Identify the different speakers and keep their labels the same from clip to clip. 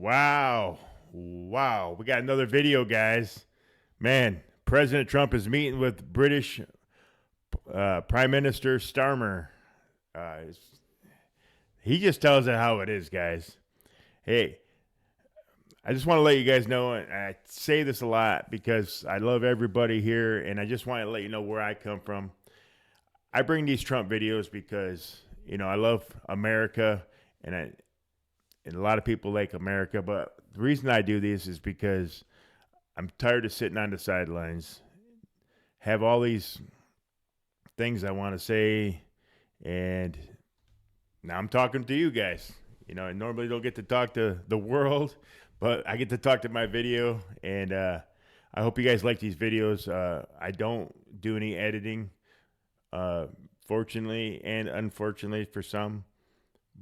Speaker 1: Wow. Wow. We got another video, guys. Man, President Trump is meeting with British Prime Minister Starmer. He just tells it how it is, guys. Hey, I just want to let you guys know, and I say this a lot because I love everybody here, and I just want to let you know where I come from. I bring these Trump videos because, you know, I love America, and a lot of people like America, but the reason I do these is because I'm tired of sitting on the sidelines, have all these things I want to say, and now I'm talking to you guys. You know, I normally don't get to talk to the world, but I get to talk to my video, and I hope you guys like these videos. I don't do any editing, fortunately and unfortunately for some,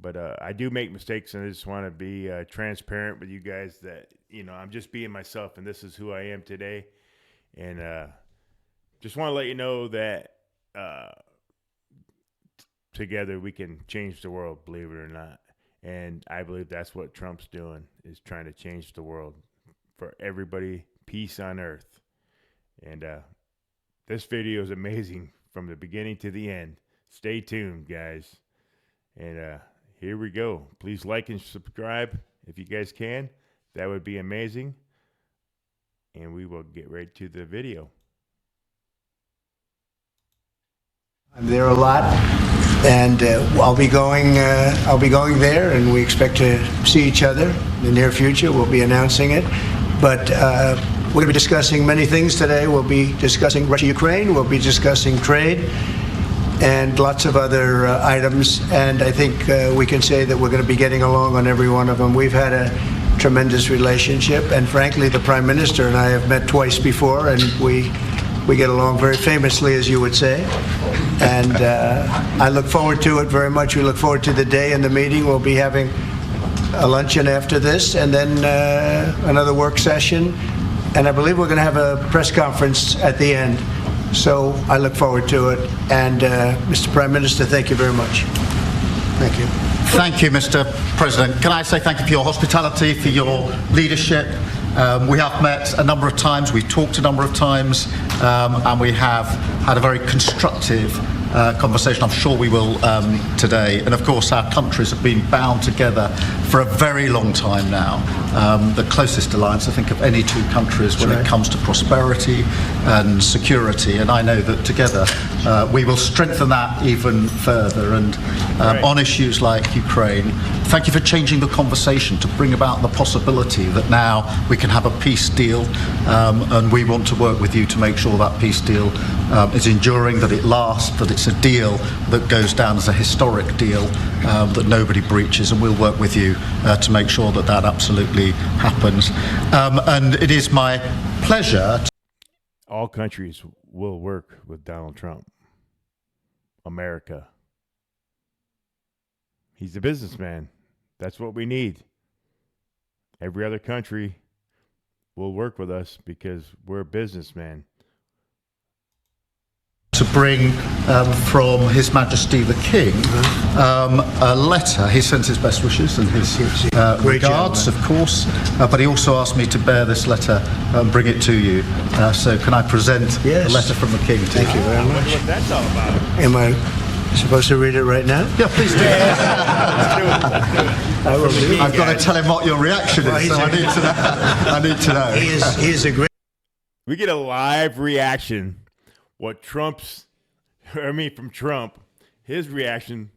Speaker 1: but I do make mistakes, and I just want to be transparent with you guys that, you know, I'm just being myself, and this is who I am today. And just want to let you know that together we can change the world, believe it or not. And I believe that's what Trump's doing, is trying to change the world for everybody, peace on earth. And this video is amazing from the beginning to the end. Stay tuned, guys. And here we go. Please like and subscribe if you guys can. That would be amazing. And we will get right to the video.
Speaker 2: I'm there a lot, and I'll be going there, and we expect to see each other in the near future. We'll be announcing it, but we're going to be discussing many things today. We'll be discussing Russia-Ukraine. We'll be discussing trade and lots of other items. And I think we can say that we're going to be getting along on every one of them. We've had a tremendous relationship, and frankly, the Prime Minister and I have met twice before, and we get along very famously, as you would say. And I look forward to it very much. We look forward to the day and the meeting. We'll be having a luncheon after this, and then another work session. And I believe we're going to have a press conference at the end. So I look forward to it. And Mr. Prime Minister, thank you very much. Thank you.
Speaker 3: Thank you, Mr. President. Can I say thank you for your hospitality, for your leadership. We have met a number of times, we've talked a number of times, and we have had a very constructive conversation. I'm sure we will today. And of course, our countries have been bound together for a very long time now. The closest alliance, I think, of any two countries when it comes to prosperity and security. And I know that together we will strengthen that even further. And on issues like Ukraine, thank you for changing the conversation to bring about the possibility that now we can have a peace deal. And we want to work with you to make sure that peace deal is enduring, that it lasts, that it's a deal that goes down as a historic deal, that nobody breaches, and we'll work with you to make sure that that absolutely happens. And it is my pleasure.
Speaker 1: All countries will work with Donald Trump. America. He's a businessman. That's what we need. Every other country will work with us because we're a businessman.
Speaker 3: To bring from His Majesty the King a letter. He sends his best wishes and his regards, of course, but he also asked me to bear this letter and bring it to you. So can I present the letter from the King to you?
Speaker 2: Thank you very much.
Speaker 1: I wonder what that's all about.
Speaker 2: Am I supposed to read it right now?
Speaker 3: Yeah, please do.
Speaker 2: I will do.
Speaker 3: I've got to tell him what your reaction is, so I need to know. I need to know.
Speaker 2: He is a great...
Speaker 1: We get a live reaction. What from Trump, his reaction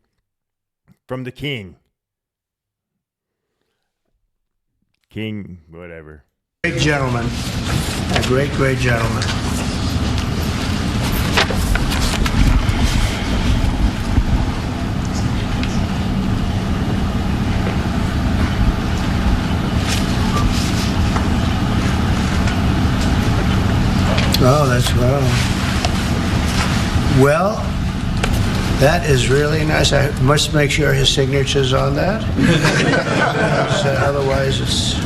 Speaker 1: from the King. King, whatever.
Speaker 2: Great gentleman. A great, great gentleman. Oh, that's well. Well, that is really nice. I must make sure his signature's on that. Otherwise, it's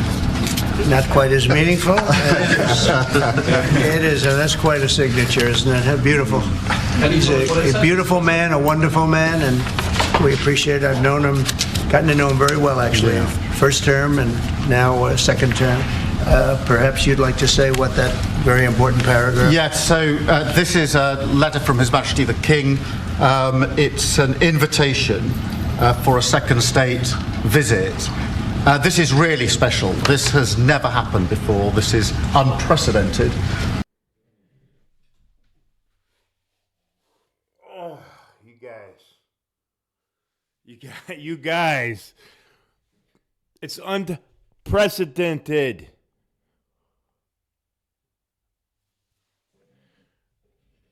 Speaker 2: not quite as meaningful. It is, and that's quite a signature, isn't it? Beautiful. He's a beautiful man, a wonderful man, and we appreciate it. I've known him gotten to know him very well, actually.
Speaker 3: Yeah.
Speaker 2: First term and now second term. Perhaps you'd like to say what that very important paragraph...
Speaker 3: Yes, so this is a letter from His Majesty the King. It's an invitation for a second state visit. This is really special. This has never happened before. This is unprecedented.
Speaker 1: Oh, you guys. It's unprecedented.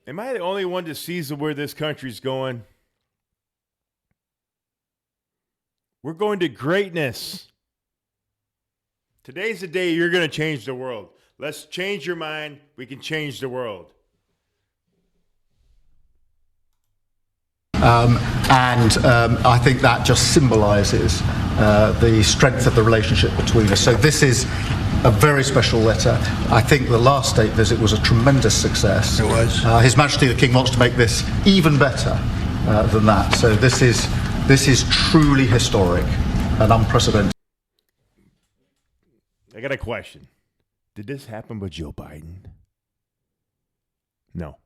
Speaker 1: Am I the only one that sees where this country's going? We're going to greatness. Today's the day you're going to change the world. Let's change your mind. We can change the world.
Speaker 3: I think that just symbolises the strength of the relationship between us. So this is a very special letter. I think the last state visit was a tremendous success.
Speaker 2: It was.
Speaker 3: His Majesty the King wants to make this even better than that. So this is truly historic and unprecedented.
Speaker 1: I got a question. Did this happen with Joe Biden? No.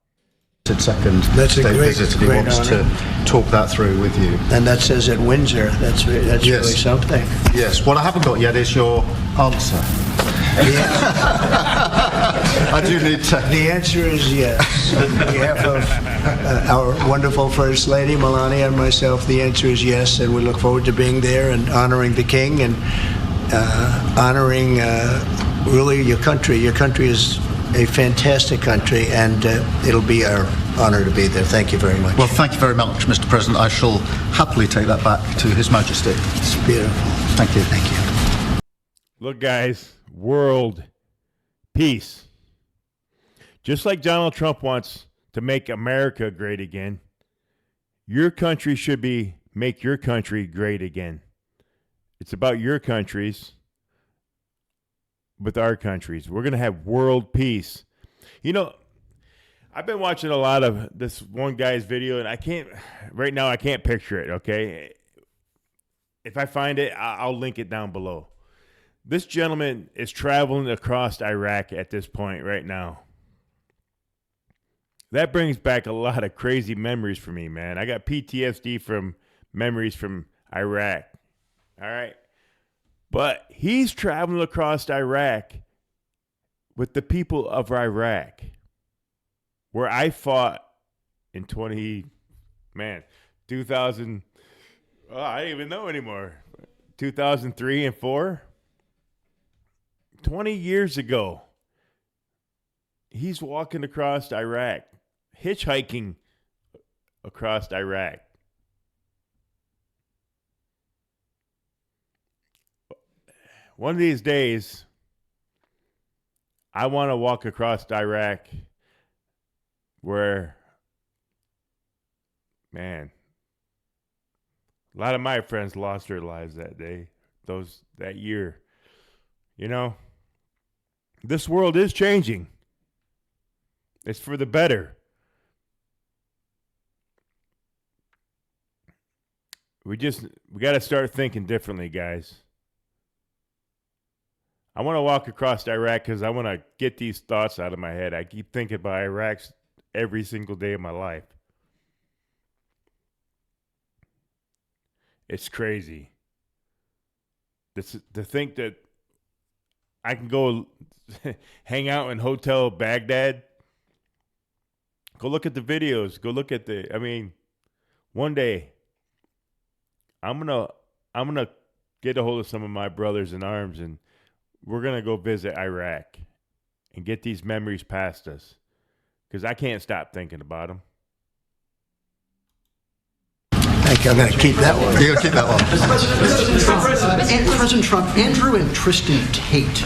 Speaker 3: Second
Speaker 2: That's a
Speaker 3: state
Speaker 2: great,
Speaker 3: visit, and he
Speaker 2: great
Speaker 3: wants
Speaker 2: honor.
Speaker 3: to talk that through with you.
Speaker 2: And that says at Windsor. That's
Speaker 3: Yes.
Speaker 2: really something.
Speaker 3: Yes. What I haven't got yet is your answer. I do need to.
Speaker 2: The answer is yes. On behalf of our wonderful First Lady, Melania, and myself, the answer is yes, and we look forward to being there and honoring the King and honoring really your country. Your country is a fantastic country, and it'll be our honor to be there. Thank you very much.
Speaker 3: Well, thank you very much, Mr. President. I shall happily take that back to His Majesty.
Speaker 2: It's beautiful.
Speaker 3: Thank you.
Speaker 2: Thank you.
Speaker 1: Look, guys, world peace. Just like Donald Trump wants to make America great again, your country should be make your country great again. It's about your countries with our countries. We're going to have world peace. You know, I've been watching a lot of this one guy's video, and I can't picture it, okay? If I find it, I'll link it down below. This gentleman is traveling across Iraq at this point right now. That brings back a lot of crazy memories for me, man. I got PTSD from memories from Iraq. All right? But he's traveling across Iraq with the people of Iraq, where I fought in 2000, I don't even know anymore, 2003 and 4. 20 years ago, he's walking across Iraq, hitchhiking across Iraq. One of these days, I want to walk across Iraq where, man, a lot of my friends lost their lives that day, that year. You know, this world is changing. It's for the better. We got to start thinking differently, guys. I want to walk across Iraq because I want to get these thoughts out of my head. I keep thinking about Iraq every single day of my life. It's crazy. To think that I can go hang out in Hotel Baghdad. Go look at the videos. Go look at one day I'm gonna get a hold of some of my brothers in arms, and we're going to go visit Iraq and get these memories past us, because I can't stop thinking about them.
Speaker 2: Thank you. I'm going to keep that one.
Speaker 3: You're going to keep that one.
Speaker 4: President Trump, Andrew and Tristan Tate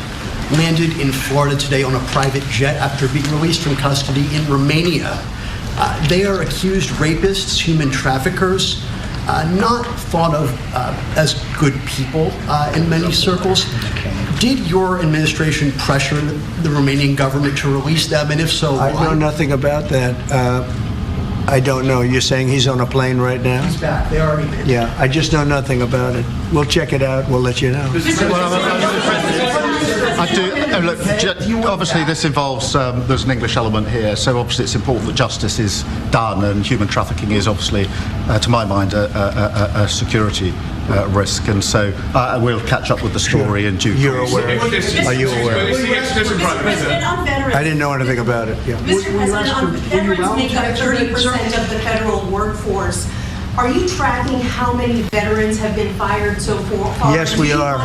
Speaker 4: landed in Florida today on a private jet after being released from custody in Romania. They are accused rapists, human traffickers, not thought of as good people in many circles. Did your administration pressure the Romanian government to release them, and if so, why?
Speaker 2: I know nothing about that. I don't know. You're saying he's on a plane right now?
Speaker 4: He's back. They already picked.
Speaker 2: Yeah, I just know nothing about it. We'll check it out. We'll let you know.
Speaker 3: I do. Look, obviously this involves, there's an English element here, so obviously it's important that justice is done, and human trafficking is obviously, to my mind, a security risk, and so we'll catch up with the story in due course.
Speaker 2: You're aware? Are you aware?
Speaker 5: President, on veterans.
Speaker 2: I didn't know anything about it. Yeah.
Speaker 5: Mr. President, on veterans make up 30% of the federal workforce. Are you tracking how many veterans have been fired so far?
Speaker 2: Yes, we are.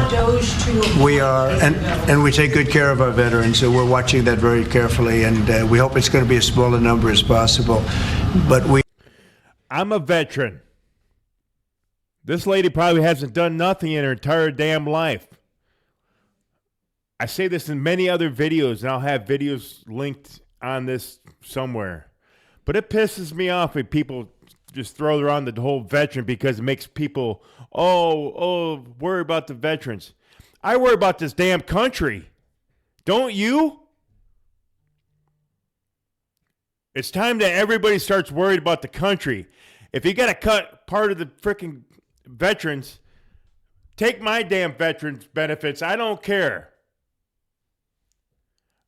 Speaker 2: We are, and we take good care of our veterans, so we're watching that very carefully, and we hope it's going to be as small a number as possible. But
Speaker 1: I'm a veteran. This lady probably hasn't done nothing in her entire damn life. I say this in many other videos, and I'll have videos linked on this somewhere. But it pisses me off when people just throw around the whole veteran because it makes people, worry about the veterans. I worry about this damn country. Don't you? It's time that everybody starts worried about the country. If you got to cut part of the freaking veterans, take my damn veterans benefits. I don't care.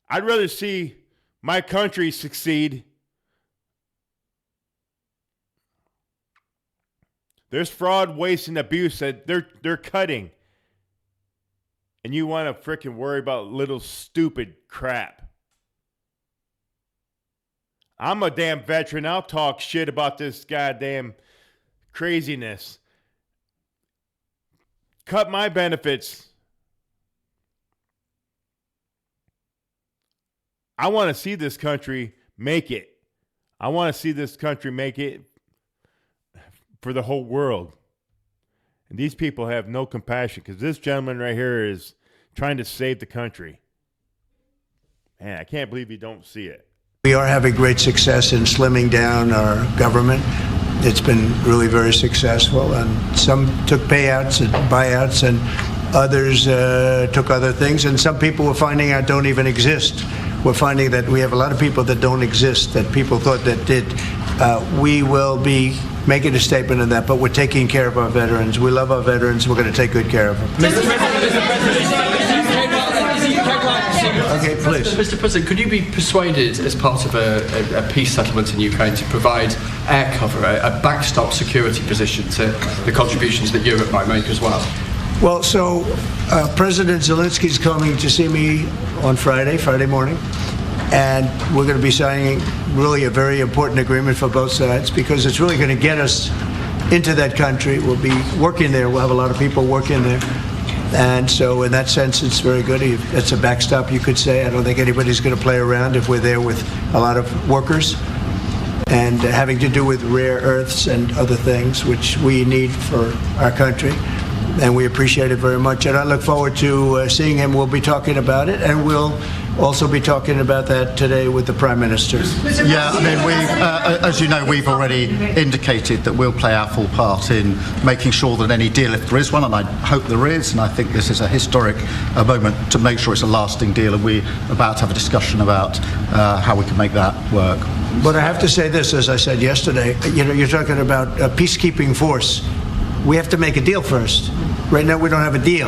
Speaker 1: I'd rather see my country succeed. There's fraud, waste, and abuse that they're cutting. And you want to freaking worry about little stupid crap. I'm a damn veteran. I'll talk shit about this goddamn craziness. Cut my benefits. I want to see this country make it. I want to see this country make it for the whole world. And these people have no compassion because this gentleman right here is trying to save the country. Man, I can't believe you don't see it.
Speaker 2: We are having great success in slimming down our government. It's been really very successful, and some took payouts and buyouts, and others took other things, and some people we're finding out don't even exist. We're finding that we have a lot of people that don't exist, that people thought that did. We will be making a statement on that, but we're taking care of our veterans. We love our veterans. We're going to take good care of them. Okay, please.
Speaker 6: Mr. President, could you be persuaded as part of a peace settlement in Ukraine to provide air cover, a backstop security position to the contributions that Europe might make as well?
Speaker 2: Well, so President Zelensky's coming to see me on Friday morning, and we're going to be signing really a very important agreement for both sides because it's really going to get us into that country. We'll be working there. We'll have a lot of people working there. And so in that sense, it's very good. It's a backstop, you could say. I don't think anybody's going to play around if we're there with a lot of workers and having to do with rare earths and other things, which we need for our country. And we appreciate it very much. And I look forward to seeing him. We'll be talking about it, and we'll also be talking about that today with the Prime Minister.
Speaker 3: Yeah, I mean, as you know, we've already indicated that we'll play our full part in making sure that any deal, if there is one, and I hope there is, and I think this is a historic moment to make sure it's a lasting deal, and we're about to have a discussion about how we can make that work.
Speaker 2: But I have to say this, as I said yesterday, you're talking about a peacekeeping force. We have to make a deal first. Right now, we don't have a deal.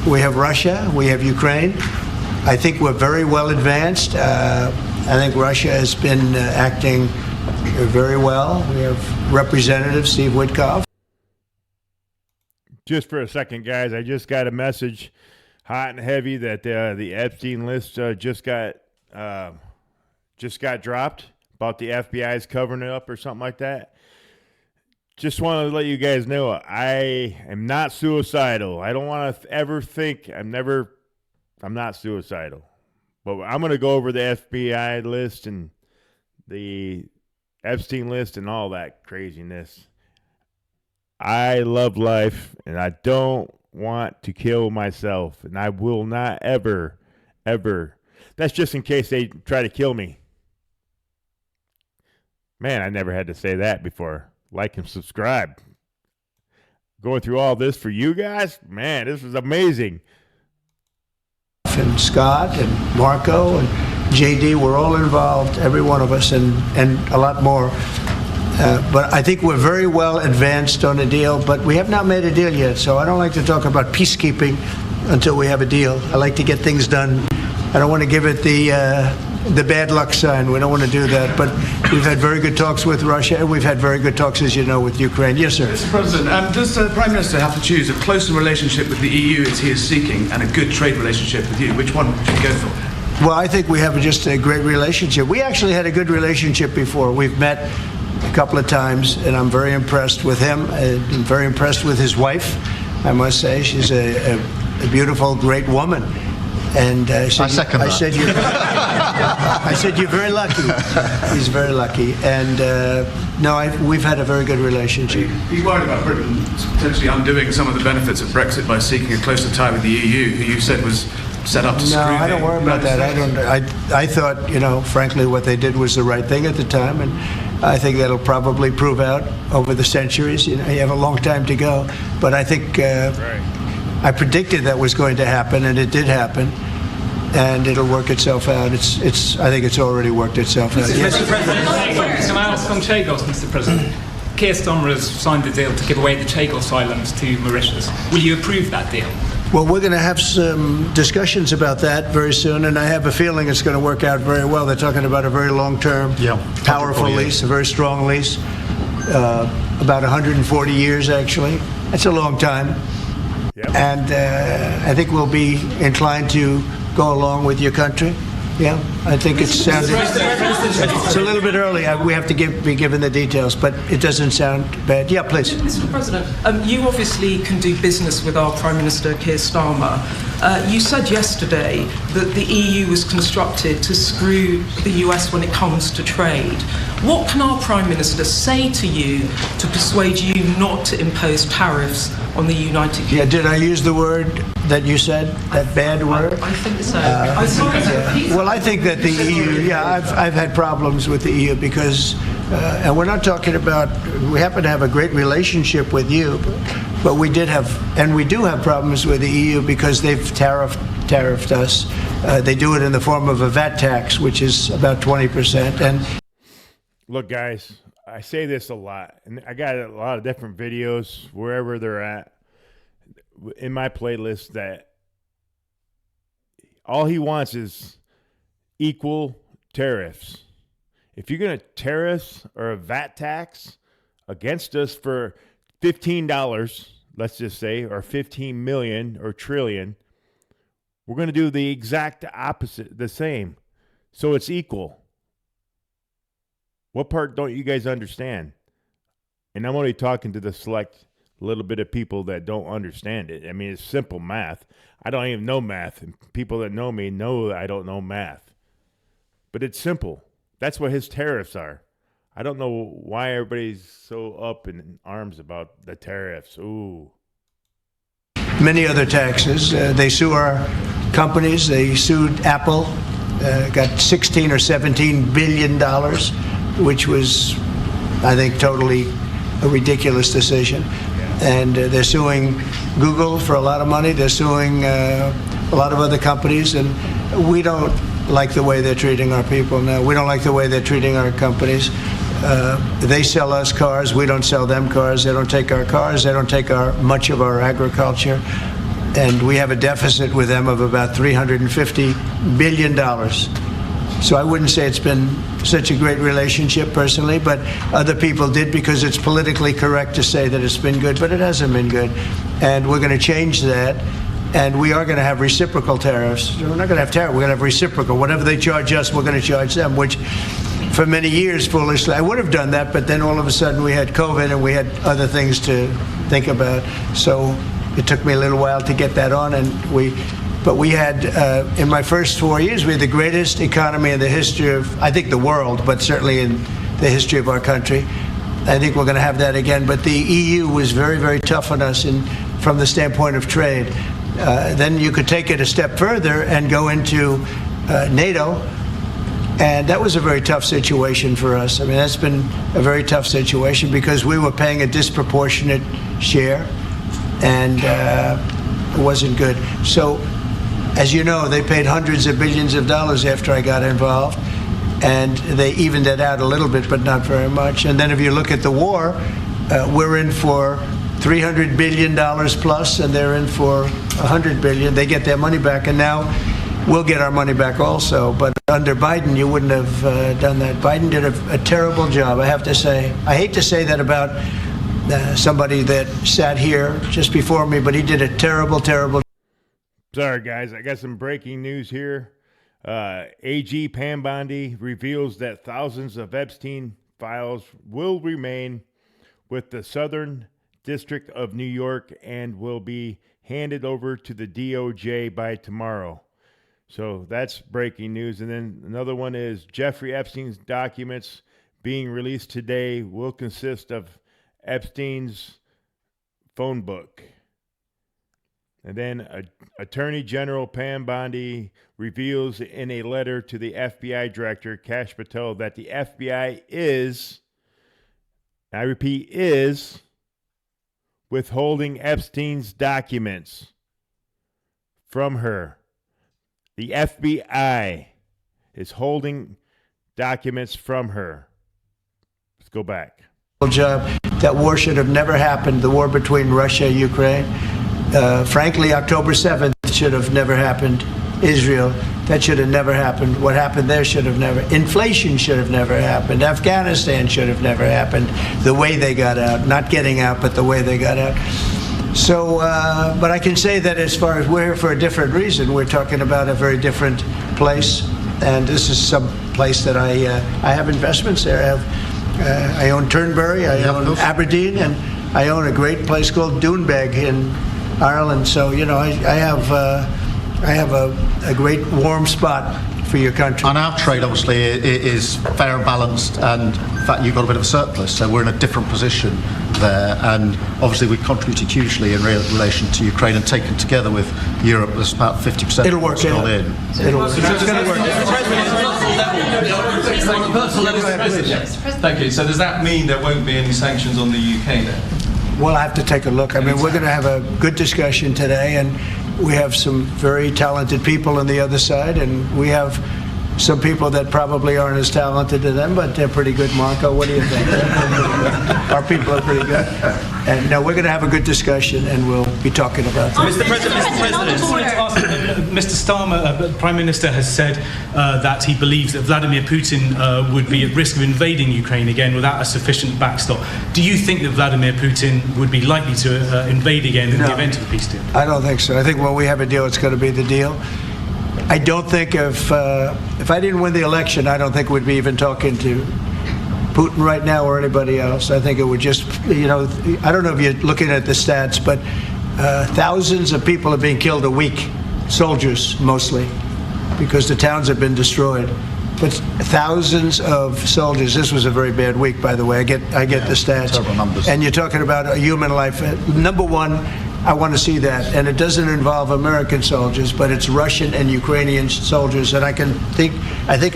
Speaker 2: We have Russia, we have Ukraine. I think we're very well advanced. I think Russia has been acting very well. We have Representative Steve Witkoff.
Speaker 1: Just for a second, guys, I just got a message, hot and heavy, that the Epstein list just got dropped about the FBI's covering it up or something like that. Just want to let you guys know I am not suicidal. I don't want to ever think I'm not suicidal. But I'm going to go over the FBI list and the Epstein list and all that craziness. I love life, and I don't want to kill myself, and I will not ever. That's just in case they try to kill me. Man, I never had to say that before. Like and subscribe. Going through all this for you guys, man, this is amazing.
Speaker 2: And Scott and Marco and JD, we're all involved, every one of us, and a lot more. But I think we're very well advanced on a deal, but we have not made a deal yet. So I don't like to talk about peacekeeping until we have a deal. I like to get things done. I don't want to give it the bad luck sign. We don't want to do that. But we've had very good talks with Russia, and we've had very good talks, as you know, with Ukraine. Yes, sir.
Speaker 7: Mr. President, does the Prime Minister have to choose a closer relationship with the EU as he is seeking and a good trade relationship with you? Which one should he go for?
Speaker 2: Well, I think we have just a great relationship. We actually had a good relationship before. We've met a couple of times, and I'm very impressed with him. I'm very impressed with his wife, I must say. She's a beautiful, great woman. And
Speaker 3: I second that.
Speaker 2: I said you're very lucky. He's very lucky. And we've had a very good relationship.
Speaker 7: Are you worried about Britain potentially undoing some of the benefits of Brexit by seeking a closer tie with the EU, who you said was set up to screw?
Speaker 2: No, I don't worry about that. I thought, frankly, what they did was the right thing at the time, and I think that'll probably prove out over the centuries. You have a long time to go, but I think I predicted that was going to happen, and it did happen, and it'll work itself out. I think it's already worked itself out.
Speaker 8: Yes. Mr. President, can I ask on Chagos, Mr. President? Keir Starmer has signed a deal to give away the Chagos Islands to Mauritius. Will you approve that deal?
Speaker 2: Well, we're going to have some discussions about that very soon, and I have a feeling it's going to work out very well. They're talking about a very long-term, powerful lease, a very strong lease, about 140 years, actually. That's a long time. Yep. And I think we'll be inclined to go along with your country. Yeah, I think it sounded. It's a little bit early. We have to be given the details, but it doesn't sound bad. Yeah, please.
Speaker 9: Mr. President, you obviously can do business with our Prime Minister Keir Starmer. You said yesterday that the EU was constructed to screw the US when it comes to trade. What can our Prime Minister say to you to persuade you not to impose tariffs on the United Kingdom?
Speaker 2: Yeah, did I use the word that you said, that bad word?
Speaker 9: I think so. I'm sorry to repeat.
Speaker 2: Well, I think that the EU, I've had problems with the EU because, and we're not talking about, we happen to have a great relationship with you, but we did have, and we do have problems with the EU because they've tariffed us. They do it in the form of a VAT tax, which is about 20%. And
Speaker 1: look, guys, I say this a lot, and I got a lot of different videos wherever they're at in my playlist that all he wants is equal tariffs. If you're going to tariff or a VAT tax against us for $15, let's just say, or 15 million or trillion, we're going to do the exact opposite, the same. So it's equal. What part don't you guys understand? And I'm only talking to the select little bit of people that don't understand it. I mean, it's simple math. I don't even know math, and people that know me know that I don't know math. But it's simple. That's what his tariffs are. I don't know why everybody's so up in arms about the tariffs. Ooh.
Speaker 2: Many other taxes. They sue our companies. They sued Apple, got 16 or 17 billion dollars, which was, I think, totally a ridiculous decision. And they're suing Google for a lot of money. They're suing a lot of other companies, and we don't like the way they're treating our people now. We don't like the way they're treating our companies. They sell us cars. We don't sell them cars. They don't take our cars. They don't take much of our agriculture. And we have a deficit with them of about $350 billion. So I wouldn't say it's been such a great relationship personally, but other people did because it's politically correct to say that it's been good, but it hasn't been good. And we're going to change that. And we are going to have reciprocal tariffs. We're not going to have tariffs. We're going to have reciprocal. Whatever they charge us, we're going to charge them, which for many years, foolishly, I would have done that. But then all of a sudden we had COVID and we had other things to think about. So it took me a little while to get that on. But we had, in my first 4 years, we had the greatest economy in the history of, I think, the world, but certainly in the history of our country. I think we're going to have that again. But the EU was very, very tough on us from the standpoint of trade. Then you could take it a step further and go into NATO, and that was a very tough situation for us. I mean, that's been a very tough situation because we were paying a disproportionate share, and it wasn't good. So, as you know, they paid hundreds of billions of dollars after I got involved, and they evened it out a little bit, but not very much. And then if you look at the war, we're in for $300 billion plus, and they're in for $100 billion. They get their money back, and now we'll get our money back also. But under Biden, you wouldn't have done that. Biden did a terrible job, I have to say. I hate to say that about somebody that sat here just before me, but he did a terrible, terrible job.
Speaker 1: Sorry, guys. I got some breaking news here. AG Pam Bondi reveals that thousands of Epstein files will remain with the Southern District of New York and will be handed over to the DOJ by tomorrow. So that's breaking news. And then another one is Jeffrey Epstein's documents being released today will consist of Epstein's phone book. And then Attorney General Pam Bondi reveals in a letter to the FBI Director Kash Patel that the FBI is, I repeat, is withholding Epstein's documents from her. The FBI is holding documents from her. Let's go back.
Speaker 2: Job. That war should have never happened, the war between Russia and Ukraine. Frankly, October 7th should have never happened. Israel, that should have never happened. What happened there should have never. Inflation should have never happened. Afghanistan should have never happened. The way they got out, not getting out, but the way they got out. So, but I can say that as far as we're here for a different reason, we're talking about a very different place, and this is some place that I have investments there. I own Turnberry, I own Aberdeen, and I own a great place called Doonbeg in Ireland. So, you know, I have a great warm spot for your country.
Speaker 3: And our trade, obviously, is fair and balanced, and in fact, you've got a bit of a surplus, so we're in a different position there. And obviously, we contributed hugely in relation to Ukraine, and taken together with Europe, there's about 50%
Speaker 2: It'll work,
Speaker 3: still in.
Speaker 2: It'll work. It's going to work.
Speaker 10: Thank you. So does that mean there won't be any sanctions on the UK then?
Speaker 2: We'll have to take a look. I mean, we're going to have a good discussion today, and we have some very talented people on the other side, and we have some people that probably aren't as talented as them, but they're pretty good. Marco, what do you think? Our people are pretty good. And no, we're going to have a good discussion, and we'll be talking about that.
Speaker 11: Mr. President, I just wanted to ask, Mr. Starmer, the Prime Minister has said that he believes that Vladimir Putin would be at risk of invading Ukraine again without a sufficient backstop. Do you think that Vladimir Putin would be likely to invade again in the event of a peace deal?
Speaker 2: I don't think so. I think when we have a deal, it's going to be the deal. I don't think if I didn't win the election, I don't think we'd be even talking to Putin right now or anybody else. I think it would just, you know, I don't know if you're looking at the stats, but thousands of people are being killed a week, soldiers mostly, because the towns have been destroyed. But thousands of soldiers. This was a very bad week, by the way. I get the stats.
Speaker 3: Terrible numbers.
Speaker 2: And you're talking about a human life. Number one, I want to see that, and it doesn't involve American soldiers, but it's Russian and Ukrainian soldiers, and I think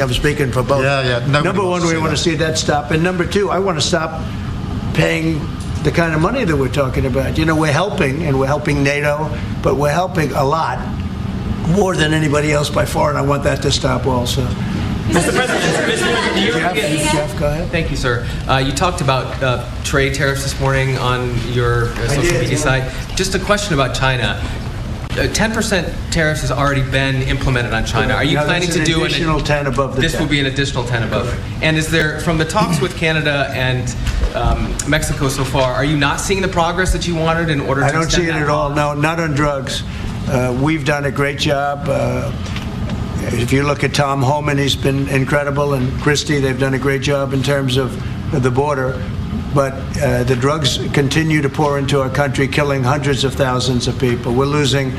Speaker 2: I'm speaking for both.
Speaker 3: Yeah.
Speaker 2: Number one, we want to see that stop, and number two, I want to stop paying the kind of money that we're talking about. You know, we're helping, and we're helping NATO, but we're helping a lot, more than anybody else by far, and I want that to stop also.
Speaker 12: Mr. President, the European...
Speaker 2: Jeff, go ahead.
Speaker 12: Thank you, sir. You talked about trade tariffs this morning on your social media site. Just a question about China. 10% tariffs has already been implemented on China. Are you planning to do
Speaker 2: an additional 10 above the 10?
Speaker 12: This will be an additional 10 above. And is there, from the talks with Canada and Mexico so far, are you not seeing the progress that you wanted in order to
Speaker 2: I don't see it at all. No, not on drugs. We've done a great job. If you look at Tom Homan, he's been incredible, and Christie, they've done a great job in terms of the border. But the drugs continue to pour into our country, killing hundreds of thousands of people. We're losing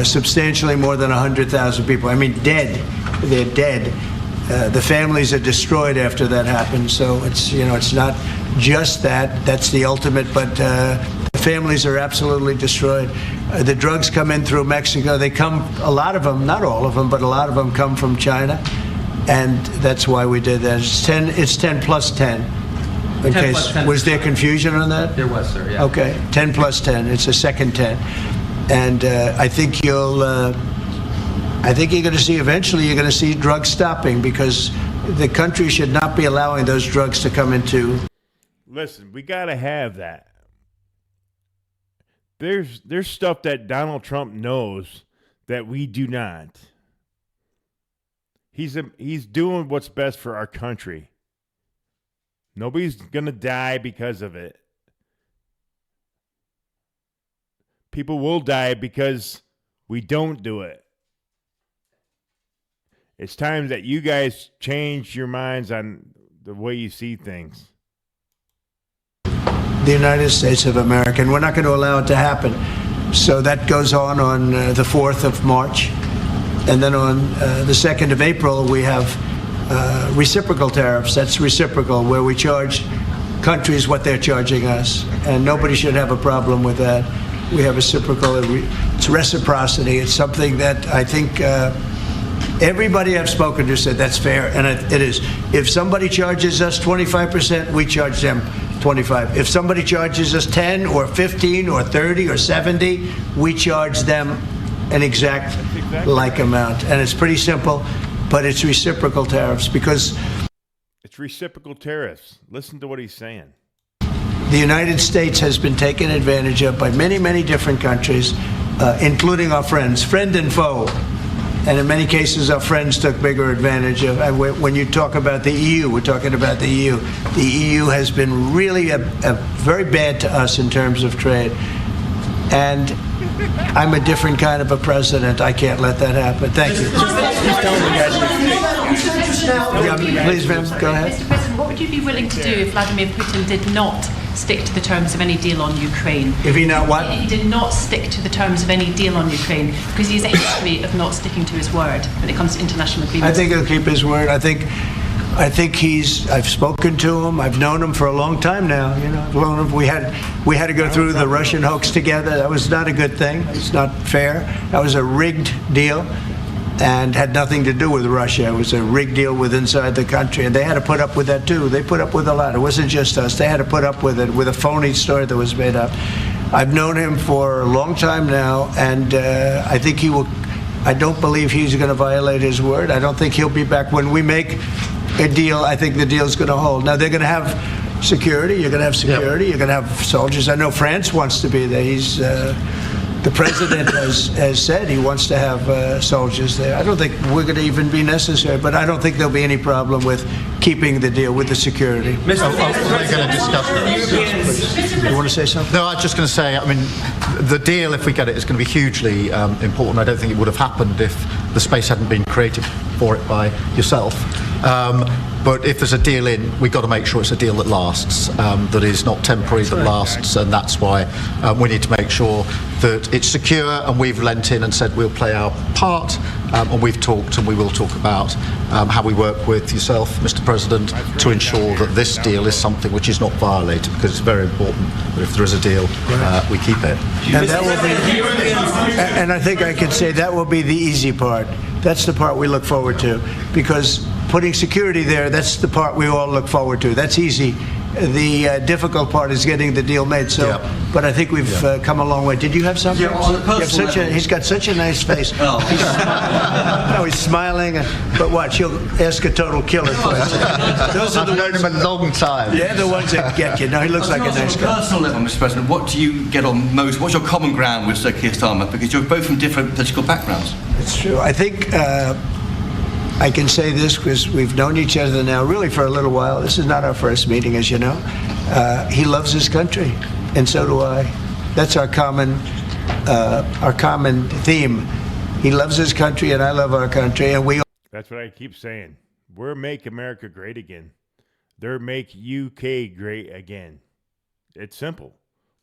Speaker 2: substantially more than 100,000 people. I mean, dead. They're dead. The families are destroyed after that happens. So it's, you know, it's not just that. That's the ultimate, but the families are absolutely destroyed. The drugs come in through Mexico. They come, a lot of them, not all of them, but a lot of them come from China. And that's why we did that. It's 10 plus 10. In
Speaker 12: 10
Speaker 2: case,
Speaker 12: plus 10.
Speaker 2: Was there confusion on that?
Speaker 12: There was, sir, yeah.
Speaker 2: Okay, 10 plus 10. It's a second 10. And I think you're going to see, eventually you're going to see drugs stopping, because the country should not be allowing those drugs to come into.
Speaker 1: Listen, we got to have that. There's stuff that Donald Trump knows that we do not. He's doing what's best for our country. Nobody's going to die because of it. People will die because we don't do it. It's time that you guys change your minds on the way you see things.
Speaker 2: The United States of America, and we're not going to allow it to happen. So that goes on the 4th of March. And then on the 2nd of April, we have reciprocal tariffs. That's reciprocal, where we charge countries what they're charging us. And nobody should have a problem with that. We have reciprocal. It's reciprocity. It's something that I think everybody I've spoken to said that's fair, and it is. If somebody charges us 25%, we charge them 25. If somebody charges us 10 or 15 or 30 or 70, we charge them an exact like amount. And it's pretty simple, but it's reciprocal tariffs because
Speaker 1: it's reciprocal tariffs. Listen to what he's saying.
Speaker 2: The United States has been taken advantage of by many, many different countries, including our friends, friend and foe. And in many cases, our friends took bigger advantage of. And when you talk about the EU, we're talking about the EU. The EU has been really very bad to us in terms of trade. And I'm a different kind of a president. I can't let that happen. Thank you. Please, ma'am, go ahead.
Speaker 13: Mr. President, what would you be willing to do if Vladimir Putin did not stick to the terms of any deal on Ukraine?
Speaker 2: If he not what?
Speaker 13: If he did not stick to the terms of any deal on Ukraine, because he has a history of not sticking to his word when it comes to international agreements.
Speaker 2: I think he'll keep his word. I think I've spoken to him. I've known him for a long time now. You know, I've known him. We had to go through the Russian hoax together. That was not a good thing. It's not fair. That was a rigged deal and had nothing to do with Russia. It was a rigged deal with inside the country, and they had to put up with that too. They put up with a lot. It wasn't just us. They had to put up with it, with a phony story that was made up. I've known him for a long time now, and I think he will. I don't believe he's going to violate his word. I don't think he'll be back. When we make a deal, I think the deal's going to hold. Now, they're going to have security. You're going to have security. Yep. You're going to have soldiers. I know France wants to be there. The president has said he wants to have soldiers there. I don't think we're going to even be necessary, but I don't think there'll be any problem with keeping the deal with the security.
Speaker 3: We're going to discuss that.
Speaker 2: You want to say something?
Speaker 3: No, I was just going to say, I mean, the deal, if we get it, is going to be hugely important. I don't think it would have happened if the space hadn't been created for it by yourself. But if there's a deal in, we've got to make sure it's a deal that lasts, that is not temporary, that lasts, and that's why we need to make sure that it's secure, and we've lent in and said we'll play our part, and we've talked and we will talk about how we work with yourself, Mr. President, to ensure that this deal is something which is not violated, because it's very important that if there is a deal, we keep it.
Speaker 2: And that will be, and I think I could say that will be the easy part. That's the part we look forward to, because putting security there, that's the part we all look forward to. That's easy. The difficult part is getting the deal made. So, but I think we've come a long way. Did you have something?
Speaker 14: Yeah, on a personal level.
Speaker 2: He's got such a nice face.
Speaker 14: Oh.
Speaker 2: He's smiling. But watch, he'll ask a total killer question.
Speaker 3: Those are the ones. I've known him a long time.
Speaker 2: They're the ones that get you. No, he looks like a nice guy.
Speaker 14: On a personal level, Mr. President, what do you get on most? What's your common ground with Sir Keir Starmer? Because you're both from different political backgrounds.
Speaker 2: It's true. I think I can say this because we've known each other now really for a little while. This is not our first meeting, as you know. He loves his country, and so do I. That's our common theme. He loves his country, and I love our country, and we.
Speaker 1: That's what I keep saying. We're Make America Great Again. They're Make UK Great Again. It's simple.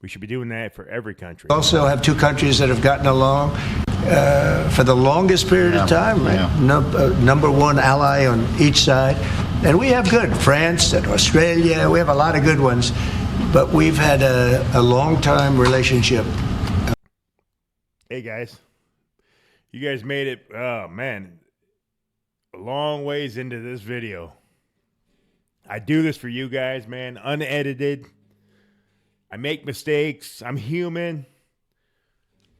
Speaker 1: We should be doing that for every country.
Speaker 2: Also have two countries that have gotten along for the longest period of time, right? Number one ally on each side. And we have good. France and Australia, we have a lot of good ones. But we've had a long-time relationship.
Speaker 1: Hey, guys. You guys made it, oh, man, a long ways into this video. I do this for you guys, man, unedited. I make mistakes. I'm human.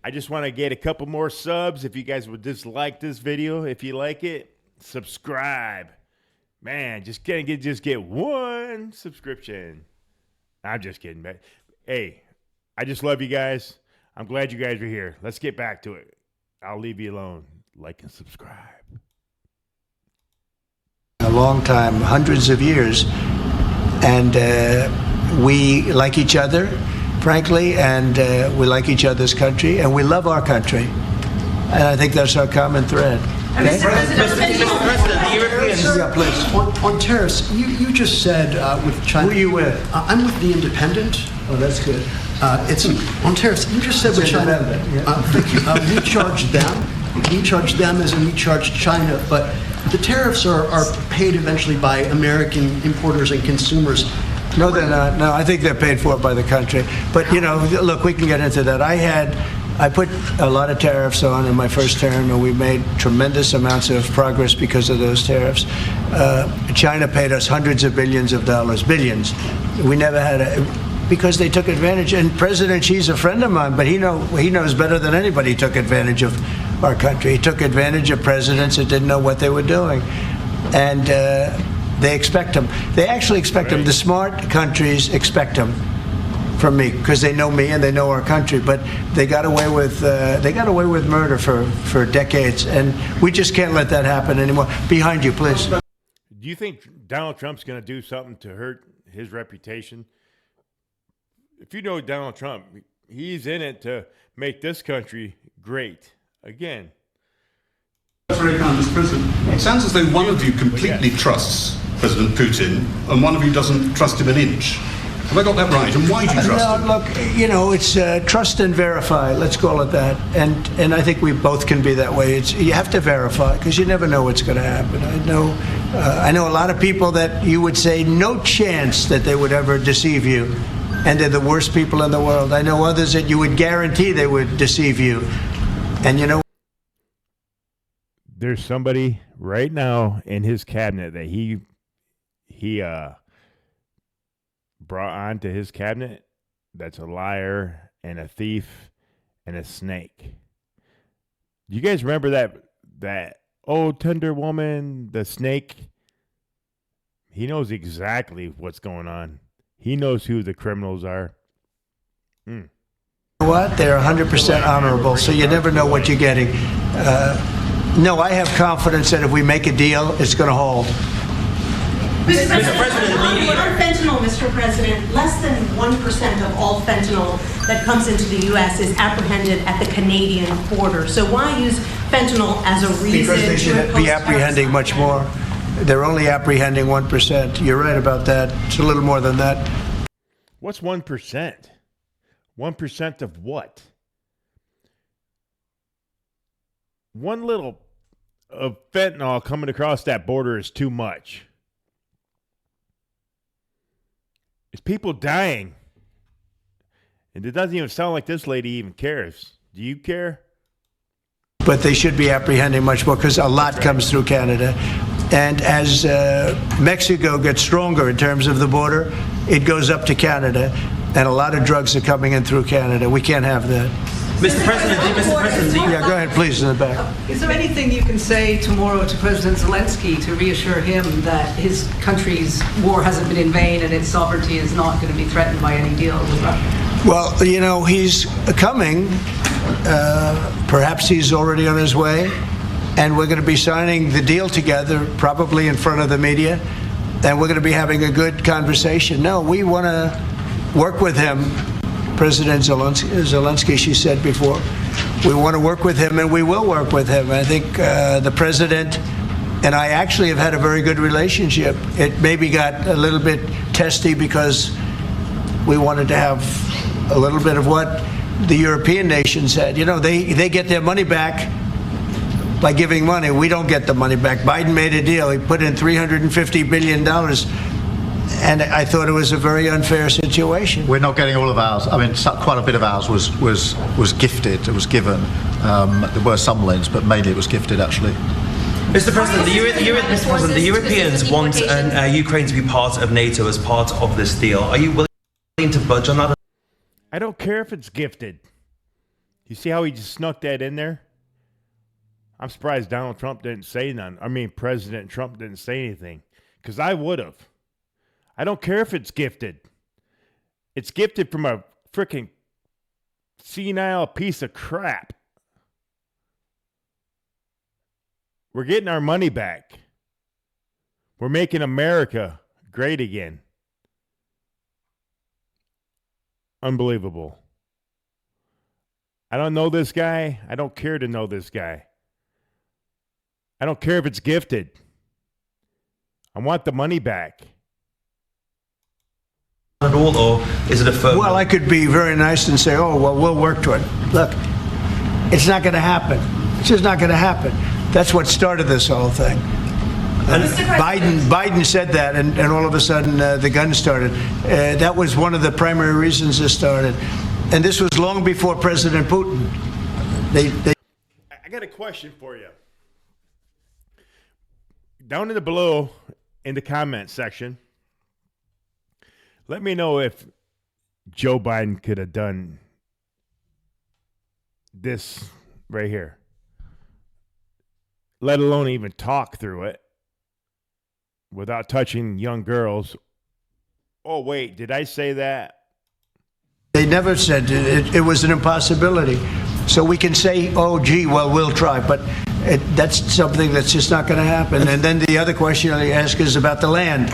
Speaker 1: I just want to get a couple more subs. If you guys would just like this video, if you like it, subscribe. Man, just get one subscription. I'm just kidding, man. Hey, I just love you guys. I'm glad you guys are here. Let's get back to it. I'll leave you alone. Like and subscribe.
Speaker 2: A long time, hundreds of years, and we like each other, frankly, and we like each other's country, and we love our country, and I think that's our common thread. Okay?
Speaker 12: Mr. President, the Europeans.
Speaker 2: Yeah, please.
Speaker 4: On tariffs, you just said with China.
Speaker 2: Who are you with?
Speaker 4: I'm with The Independent.
Speaker 2: Oh, that's good.
Speaker 4: It's on tariffs. You just said with China. Thank you. We charge them. We charge them as in we charge China, but the tariffs are paid eventually by American importers and consumers.
Speaker 2: No, they're not. No, I think they're paid for by the country. But, you know, look, we can get into that. I put a lot of tariffs on in my first term, and we made tremendous amounts of progress because of those tariffs. China paid us hundreds of billions of dollars, billions. We never had because they took advantage. And President Xi's a friend of mine, but he knows better than anybody took advantage of our country. He took advantage of presidents that didn't know what they were doing. And they expect them. They actually expect them. The smart countries expect them from me because they know me and they know our country. But they got away with murder for decades, and we just can't let that happen anymore. Behind you, please.
Speaker 1: Do you think Donald Trump's going to do something to hurt his reputation? If you know Donald Trump, he's in it to make this country great again.
Speaker 15: Very kind, Mr. President. It sounds as though one of you completely trusts President Putin and one of you doesn't trust him an inch. Have I got that right? And why do you trust him?
Speaker 2: Look, you know, it's trust and verify. Let's call it that. And I think we both can be that way. You have to verify because you never know what's going to happen. I know a lot of people that you would say no chance that they would ever deceive you, and they're the worst people in the world. I know others that you would guarantee they would deceive you, and you know.
Speaker 1: There's somebody right now in his cabinet that he brought onto his cabinet that's a liar and a thief and a snake. You guys remember that old tender woman, the snake? He knows exactly what's going on. He knows who the criminals are.
Speaker 2: What? They're 100% honorable, so you never know what you're getting. No, I have confidence that if we make a deal, it's going to hold.
Speaker 5: Mr. President, on fentanyl, Mr. President, less than 1% of all fentanyl that comes into the U.S. is apprehended at the Canadian border. So why use fentanyl as a reason
Speaker 2: Because they should be apprehending much more. They're only apprehending 1%. You're right about that. It's a little more than that.
Speaker 1: What's 1%? 1% of what? One little of fentanyl coming across that border is too much. It's people dying. And it doesn't even sound like this lady even cares. Do you care?
Speaker 2: But they should be apprehending much more because a lot comes through Canada. And as Mexico gets stronger in terms of the border, it goes up to Canada. And a lot of drugs are coming in through Canada. We can't have that.
Speaker 12: Mr. President,
Speaker 2: yeah, go ahead, please, in the back.
Speaker 16: Is there anything you can say tomorrow to President Zelensky to reassure him that his country's war hasn't been in vain and its sovereignty is not going to be threatened by any deal with Russia?
Speaker 2: Well, you know, he's coming. Perhaps he's already on his way. And we're going to be signing the deal together, probably in front of the media. And we're going to be having a good conversation. No, we want to work with him. President Zelensky, she said before, we want to work with him, and we will work with him. I think the president and I actually have had a very good relationship. It maybe got a little bit testy because we wanted to have a little bit of what the European nations had. You know, they get their money back by giving money. We don't get the money back. Biden made a deal. He put in $350 billion. And I thought it was a very unfair situation.
Speaker 3: We're not getting all of ours. I mean, quite a bit of ours was gifted. It was given. There were some loans, but mainly it was gifted, actually.
Speaker 17: Mr. President, the Europeans want Ukraine to be part of NATO as part of this deal. Are you willing to budge on that?
Speaker 1: I don't care if it's gifted. You see how he just snuck that in there? I'm surprised Donald Trump didn't say none. I mean, President Trump didn't say anything. because I would have. I don't care if it's gifted. It's gifted from a freaking senile piece of crap. We're getting our money back. We're making America great again. Unbelievable. I don't know this guy. I don't care to know this guy. I don't care if it's gifted. I want the money back.
Speaker 17: At all, or is it a firm?
Speaker 2: Well, I could be very nice and say, oh, well, we'll work to it. Look, it's not going to happen. It's just not going to happen. That's what started this whole thing. Biden said that, and all of a sudden the gun started. That was one of the primary reasons this started. And this was long before President Putin.
Speaker 1: I got a question for you. Down in the below, in the comment section, let me know if Joe Biden could have done this right here, let alone even talk through it without touching young girls. Oh, wait, did I say that?
Speaker 2: They never said it was an impossibility. So we can say, oh, gee, well, we'll try. But that's something that's just not going to happen. And then the other question I ask is about the land.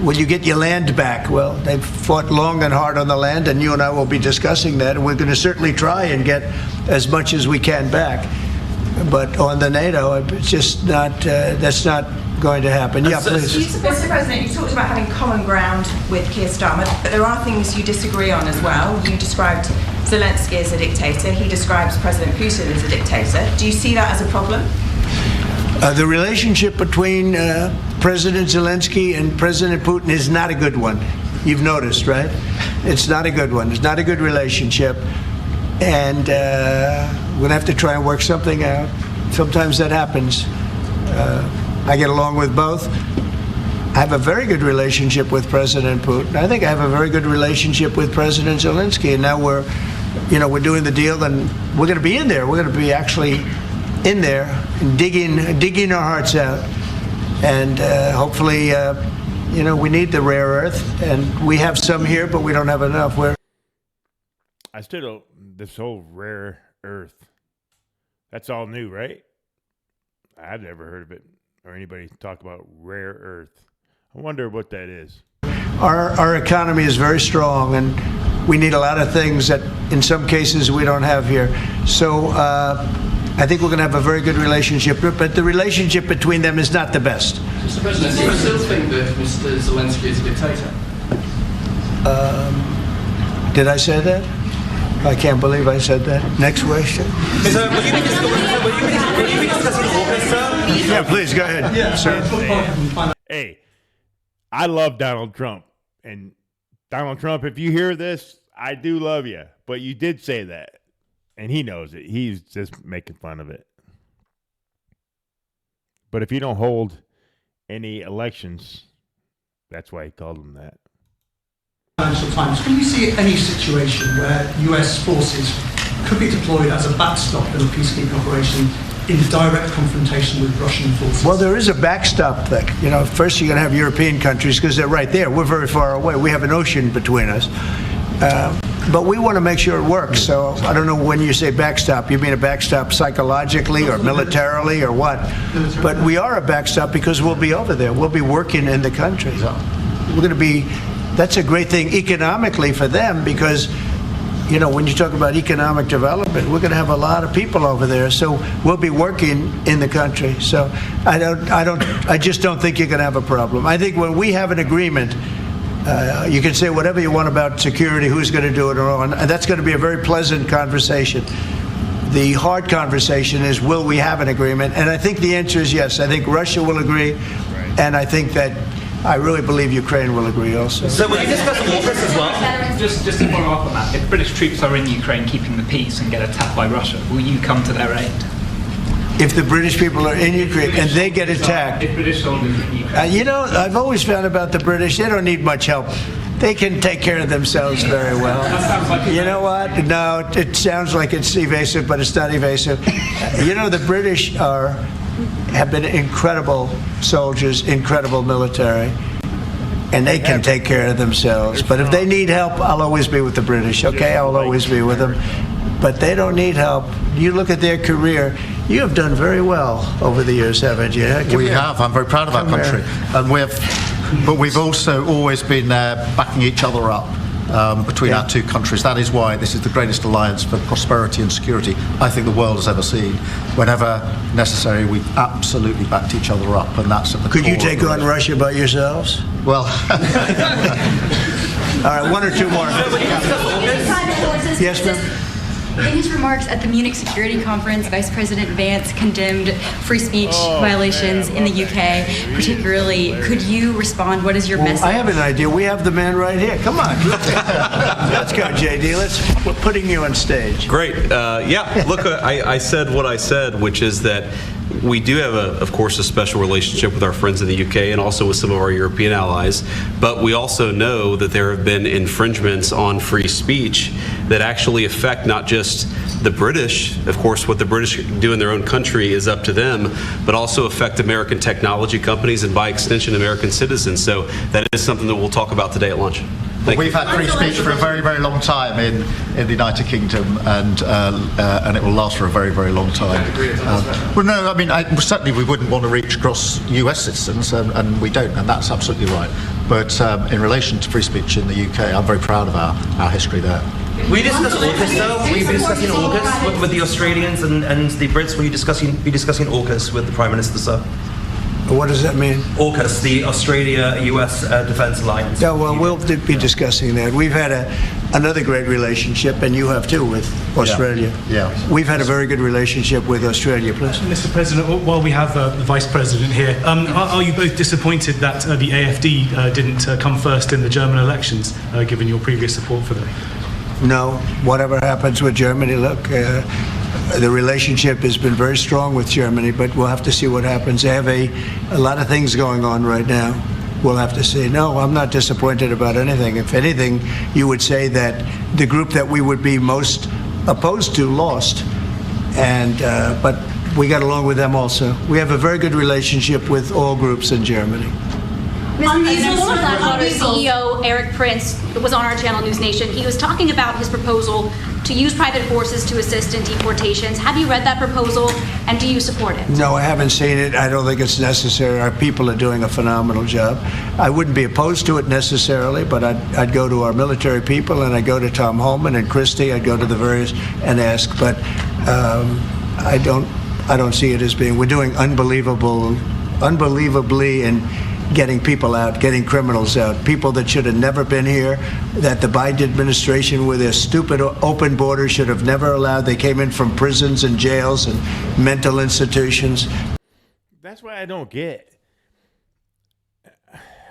Speaker 2: Will you get your land back? Well, they've fought long and hard on the land, and you and I will be discussing that. And we're going to certainly try and get as much as we can back. But on the NATO, it's just not, that's not going to happen. Yeah, please.
Speaker 18: Mr. President, you talked about having common ground with Keir Starmer, but there are things you disagree on as well. You described Zelensky as a dictator. He describes President Putin as a dictator. Do you see that as a problem?
Speaker 2: The relationship between President Zelensky and President Putin is not a good one. You've noticed, right? It's not a good one. It's not a good relationship. And we're going to have to try and work something out. Sometimes that happens. I get along with both. I have a very good relationship with President Putin. I think I have a very good relationship with President Zelensky. And now we're doing the deal, and we're going to be in there. We're going to be actually in there and digging our hearts out. And hopefully, we need the rare earth, and we have some here, but we don't have enough.
Speaker 1: I still don't, this whole rare earth, that's all new, right? I've never heard of it or anybody talk about rare earth. I wonder what that is.
Speaker 2: Our economy is very strong, and we need a lot of things that in some cases we don't have here. So I think we're going to have a very good relationship, but the relationship between them is not the best.
Speaker 6: Mr. President, do you still think that Mr. Zelensky is a dictator?
Speaker 2: Did I say that? I can't believe I said that. Next question.
Speaker 17: Sir, will you be discussing August, sir?
Speaker 2: Yeah, please, go ahead.
Speaker 1: Yeah,
Speaker 2: sir.
Speaker 1: Hey, I love Donald Trump. And Donald Trump, if you hear this, I do love you. But you did say that. And he knows it. He's just making fun of it. But if you don't hold any elections, that's why he called them that.
Speaker 19: Financial Times. Can you see any situation where US forces could be deployed as a backstop in a peacekeeping operation in direct confrontation with Russian forces?
Speaker 2: Well, there is a backstop thing. First you're going to have European countries because they're right there. We're very far away. We have an ocean between us. But we want to make sure it works. So I don't know when you say backstop, you mean a backstop psychologically or militarily or what? But we are a backstop because we'll be over there. We'll be working in the country. We're going to be. That's a great thing economically for them because, when you talk about economic development, we're going to have a lot of people over there. So we'll be working in the country. So I just don't think you're going to have a problem. I think when we have an agreement, you can say whatever you want about security, who's going to do it or on, and that's going to be a very pleasant conversation. The hard conversation is, will we have an agreement? And I think the answer is yes. I think Russia will agree, and I think that I really believe Ukraine will agree also.
Speaker 17: So will you discuss August as well?
Speaker 8: Just to follow up on that, if British troops are in Ukraine keeping the peace and get attacked by Russia, will you come to their aid?
Speaker 2: If the British people are in Ukraine and they get attacked,
Speaker 8: if British soldiers in Ukraine.
Speaker 2: I've always found about the British, they don't need much help. They can take care of themselves very well. You know what? No, it sounds like it's evasive, but it's not evasive. The British are have been incredible soldiers, incredible military, and they can take care of themselves. But if they need help, I'll always be with the British, okay? I'll always be with them. But they don't need help. You look at their career, you have done very well over the years, haven't you?
Speaker 3: We have. I'm very proud of our country. And but we've also always been there backing each other up between our two countries. That is why this is the greatest alliance for prosperity and security I think the world has ever seen. Whenever necessary, we've absolutely backed each other up, and that's at the core.
Speaker 2: Could you take on Russia by yourselves?
Speaker 3: Well,
Speaker 2: all right, one or two more. Yes, ma'am.
Speaker 20: In his remarks at the Munich Security Conference, Vice President Vance condemned free speech violations in the UK. Particularly, could you respond? What is your message?
Speaker 2: I have an idea. We have the man right here. Come on. Let's go, JD. We're putting you on stage.
Speaker 21: Great. Look, I said what I said, which is that we do have, of course, a special relationship with our friends in the UK and also with some of our European allies. But we also know that there have been infringements on free speech that actually affect not just the British. Of course, what the British do in their own country is up to them, but also affect American technology companies and, by extension, American citizens. So that is something that we'll talk about today at lunch.
Speaker 3: We've had free speech for a very, very long time in the United Kingdom, and it will last for a very, very long time. Well, no, I mean, certainly we wouldn't want to reach across US citizens, and we don't, and that's absolutely right. But in relation to free speech in the UK, I'm very proud of our history there.
Speaker 17: We discussed AUKUS, though. We've been discussing AUKUS with the Australians and the Brits. Will you be discussing AUKUS with the Prime Minister, sir?
Speaker 2: What does that mean?
Speaker 17: AUKUS, the Australia-US Defence Alliance.
Speaker 2: Yeah, well, we'll be discussing that. We've had another great relationship, and you have too, with Australia.
Speaker 3: Yeah.
Speaker 2: We've had a very good relationship with Australia, please.
Speaker 11: Mr. President, while we have the Vice President here, are you both disappointed that the AfD didn't come first in the German elections, given your previous support for them?
Speaker 2: No. Whatever happens with Germany, look, the relationship has been very strong with Germany, but we'll have to see what happens. They have a lot of things going on right now. We'll have to see. No, I'm not disappointed about anything. If anything, you would say that the group that we would be most opposed to lost, but we got along with them also. We have a very good relationship with all groups in Germany.
Speaker 22: Former Blackwater CEO Eric Prince was on our channel News Nation. He was talking about his proposal to use private forces to assist in deportations. Have you read that proposal, and do you support it?
Speaker 2: No, I haven't seen it. I don't think it's necessary. Our people are doing a phenomenal job. I wouldn't be opposed to it necessarily, but I'd go to our military people, and I'd go to Tom Homan and Christie. I'd go to the various and ask, but I don't see it as being. We're doing unbelievably in getting people out, getting criminals out, people that should have never been here, that the Biden administration with their stupid open borders should have never allowed. They came in from prisons and jails and mental institutions.
Speaker 1: That's what I don't get.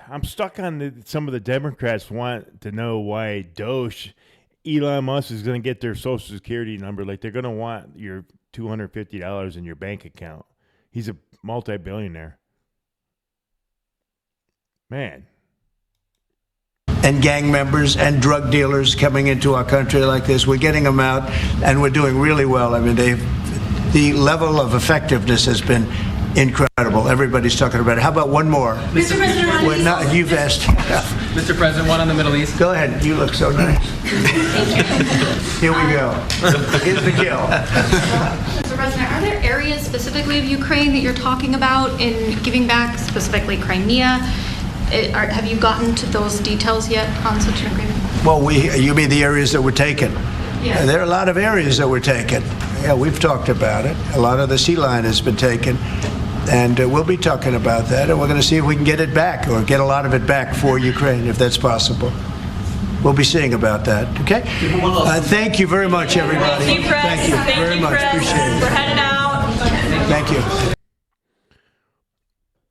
Speaker 1: I'm stuck on some of the Democrats want to know why Elon Musk is going to get their Social Security number. Like, they're going to want your $250 in your bank account. He's a multi-billionaire. Man.
Speaker 2: And gang members and drug dealers coming into our country like this. We're getting them out, and we're doing really well. I mean, the level of effectiveness has been incredible. Everybody's talking about it. How about one more?
Speaker 22: Mr. President,
Speaker 2: you've asked.
Speaker 12: Mr. President, one on the Middle East.
Speaker 2: Go ahead. You look so nice. Here we go. Here's the kill.
Speaker 22: Mr. President, are there areas specifically of Ukraine that you're talking about in giving back, specifically Crimea? Have you gotten to those details yet on such an agreement?
Speaker 2: Well, you mean the areas that were taken?
Speaker 22: Yes.
Speaker 2: There are a lot of areas that were taken. Yeah, we've talked about it. A lot of the sea line has been taken, and we'll be talking about that, and we're going to see if we can get it back, or get a lot of it back for Ukraine, if that's possible. We'll be seeing about that, okay? Thank you very much, everybody.
Speaker 22: Thank you, Press.
Speaker 2: Thank you very much.
Speaker 22: Press.
Speaker 2: Appreciate it.
Speaker 22: We're headed out.
Speaker 2: Thank you.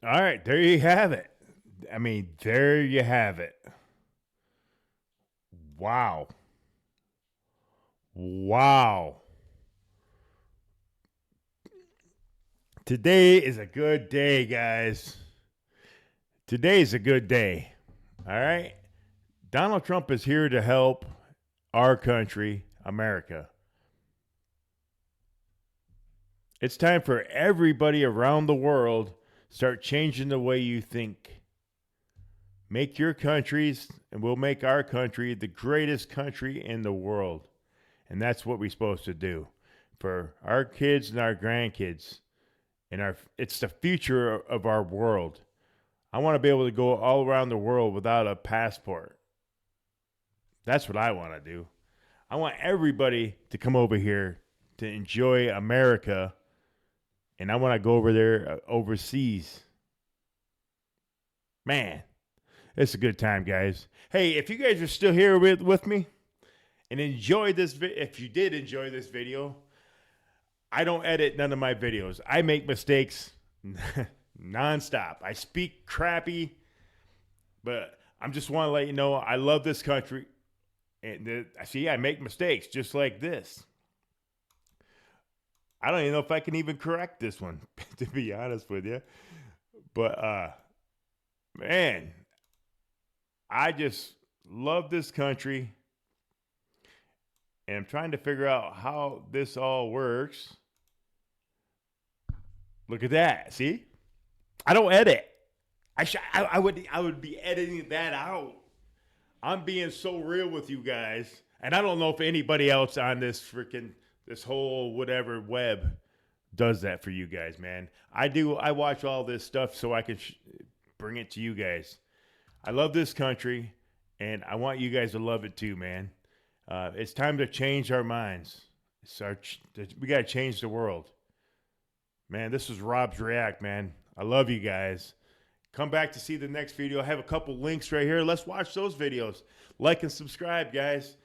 Speaker 1: All right, there you have it. I mean, there you have it. Wow. Wow. Today is a good day, guys. Today is a good day. All right? Donald Trump is here to help our country, America. It's time for everybody around the world start changing the way you think. Make your countries, and we'll make our country the greatest country in the world. And that's what we're supposed to do for our kids and our grandkids. And it's the future of our world. I want to be able to go all around the world without a passport. That's what I want to do. I want everybody to come over here to enjoy America, and I want to go over there overseas. Man, it's a good time, guys. Hey, if you guys are still here with me and enjoyed this, if you did enjoy this video, I don't edit none of my videos. I make mistakes nonstop. I speak crappy, but I just want to let you know I love this country. And I make mistakes just like this. I don't even know if I can even correct this one, to be honest with you. But, man, I just love this country. And I'm trying to figure out how this all works. Look at that. See? I don't edit. I would be editing that out. I'm being so real with you guys. And I don't know if anybody else on this whole whatever web does that for you guys, man. I do. I watch all this stuff so I can bring it to you guys. I love this country, and I want you guys to love it too, man. It's time to change our minds. We got to change the world. Man, this is Rob's React, man. I love you guys. Come back to see the next video. I have a couple links right here. Let's watch those videos. Like and subscribe, guys.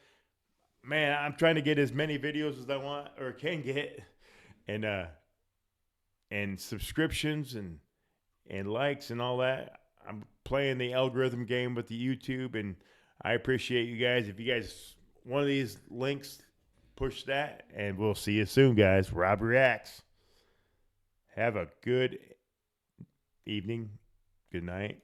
Speaker 1: Man, I'm trying to get as many videos as I want or can get. And subscriptions and likes and all that. I'm playing the algorithm game with the YouTube, and I appreciate you guys. If you guys, one of these links, push that, and we'll see you soon, guys. Rob Reacts. Have a good evening. Good night.